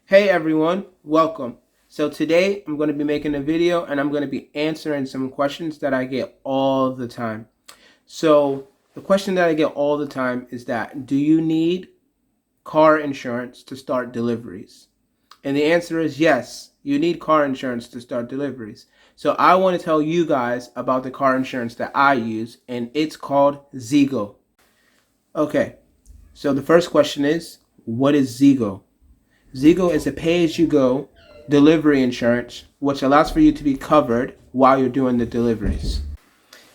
Hey everyone, welcome. So today I'm going to be making a video and I'm going to be answering some questions that I get all the time. So the question that I get all the time is that, do you need car insurance to start deliveries? And the answer is yes, you need car insurance to start deliveries. So I want to tell you guys about the car insurance that I use, and it's called Zego. Okay, so the first question is, what is Zego? Zego is a pay-as-you-go delivery insurance, which allows for you to be covered while you're doing the deliveries.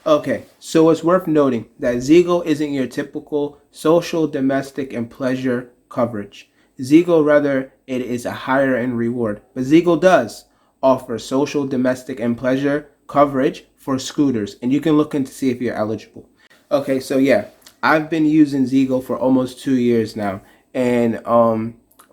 Okay, so it's worth noting that Zego isn't your typical social, domestic, and pleasure coverage. Zego, rather, it is a higher end reward. But Zego does offer social, domestic, and pleasure coverage for scooters, and you can look in to see if you're eligible. Okay, so yeah, I've been using Zego for almost 2 years now, and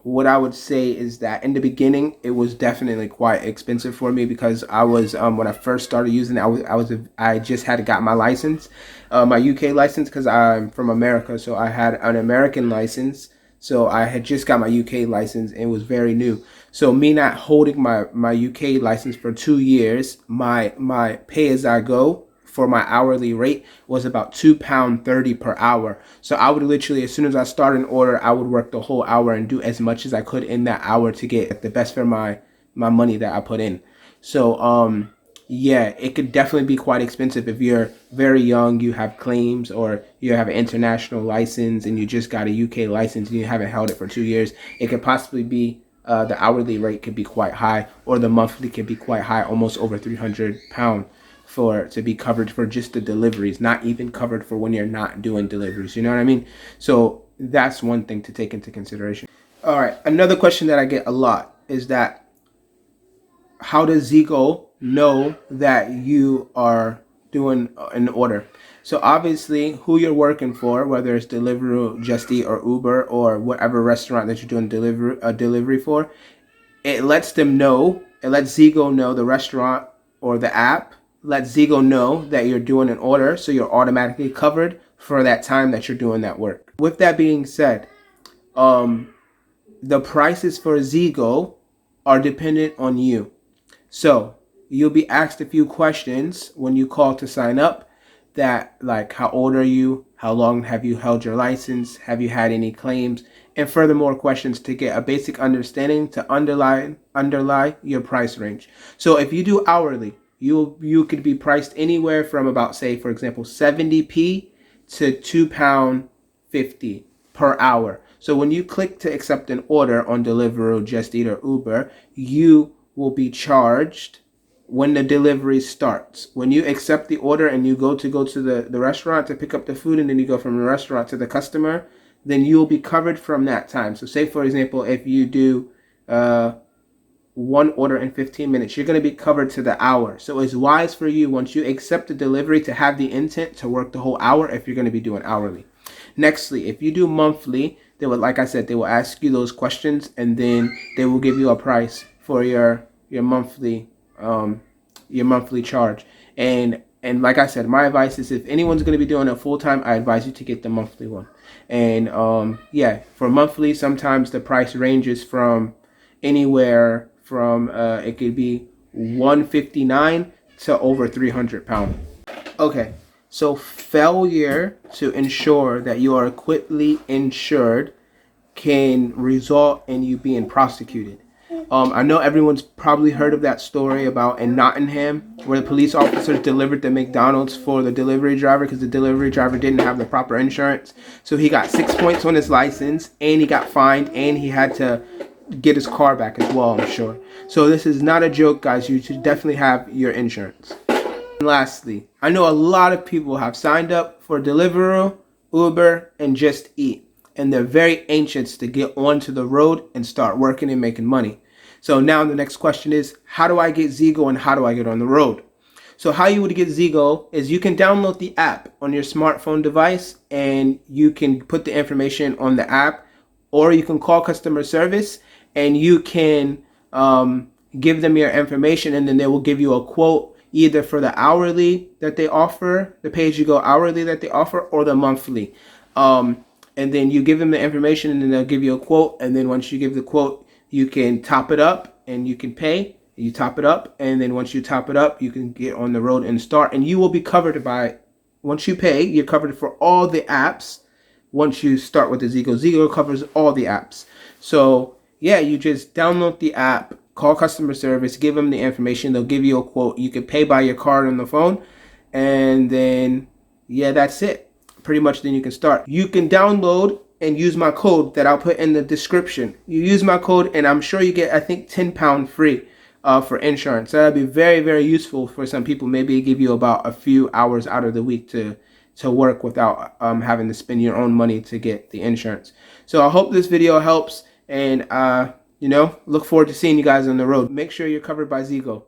what I would say is that in the beginning it was definitely quite expensive for me because I was when I first started using it, I just had got my license, my UK license, because I'm from America, so I had an American license. So I had just got my UK license and it was very new. So me not holding my UK license for 2 years, my pay as I go for my hourly rate was about £2.30 per hour. So I would literally, as soon as I start an order, I would work the whole hour and do as much as I could in that hour to get the best for my money that I put in. So yeah, it could definitely be quite expensive if you're very young, you have claims, or you have an international license and you just got a UK license and you haven't held it for 2 years. It could possibly be the hourly rate could be quite high, or the monthly could be quite high, almost over £300 to be covered for just the deliveries, not even covered for when you're not doing deliveries. You know what I mean? So that's one thing to take into consideration. All right, another question that I get a lot is that, how does Zego know that you are doing an order? So obviously, who you're working for, whether it's Deliveroo, JustEat, or Uber, or whatever restaurant that you're doing delivery for, it lets them know. It lets Zego know, the restaurant or the app let Zego know that you're doing an order, so you're automatically covered for that time that you're doing that work. With that being said, the prices for Zego are dependent on you. So you'll be asked a few questions when you call to sign up, that like, how old are you? How long have you held your license? Have you had any claims? And furthermore questions to get a basic understanding to underlie your price range. So if you do hourly, you could be priced anywhere from about, say, for example, 70p to £2.50 per hour. So when you click to accept an order on Deliveroo, Just Eat, or Uber, you will be charged when the delivery starts. When you accept the order and you go to the restaurant to pick up the food, and then you go from the restaurant to the customer, then you'll be covered from that time. So say, for example, if you do one order in 15 minutes, you're going to be covered to the hour. So it's wise for you, once you accept the delivery, to have the intent to work the whole hour if you're going to be doing hourly. Nextly, if you do monthly, they will, like I said, they will ask you those questions, and then they will give you a price for your monthly charge. And like I said, my advice is, if anyone's going to be doing it full time, I advise you to get the monthly one. And yeah, for monthly, sometimes the price ranges from anywhere from it could be $159 to over £300. Okay, so failure to ensure that you are equitably insured can result in you being prosecuted. I know everyone's probably heard of that story about in Nottingham, where the police officers delivered the McDonald's for the delivery driver because the delivery driver didn't have the proper insurance. So he got 6 points on his license, and he got fined, and he had to get his car back as well, I'm sure. So this is not a joke, guys. You should definitely have your insurance. And lastly, I know a lot of people have signed up for Deliveroo, Uber, and Just Eat, and they're very anxious to get onto the road and start working and making money. So now the next question is, how do I get Zego and how do I get on the road? So how you would get Zego is, you can download the app on your smartphone device, and you can put the information on the app, or you can call customer service and you can give them your information, and then they will give you a quote, either for the hourly that they offer, the pay-as-you-go hourly that they offer, or the monthly. And then you give them the information, and then they'll give you a quote, and then once you give the quote, you can top it up and you can pay. You top it up, and then once you top it up, you can get on the road and start, and you will be covered by, once you pay, you're covered for all the apps. Once you start with the Zego, Zego covers all the apps. So yeah, you just download the app, call customer service, give them the information, they'll give you a quote. You can pay by your card on the phone, and then yeah, that's it. Pretty much then you can start. You can download and use my code that I'll put in the description. You use my code and I'm sure you get, I think, £10 free for insurance. So that'd be very, very useful for some people. Maybe it give you about a few hours out of the week to work without having to spend your own money to get the insurance. So I hope this video helps, and look forward to seeing you guys on the road. Make sure you're covered by Zego.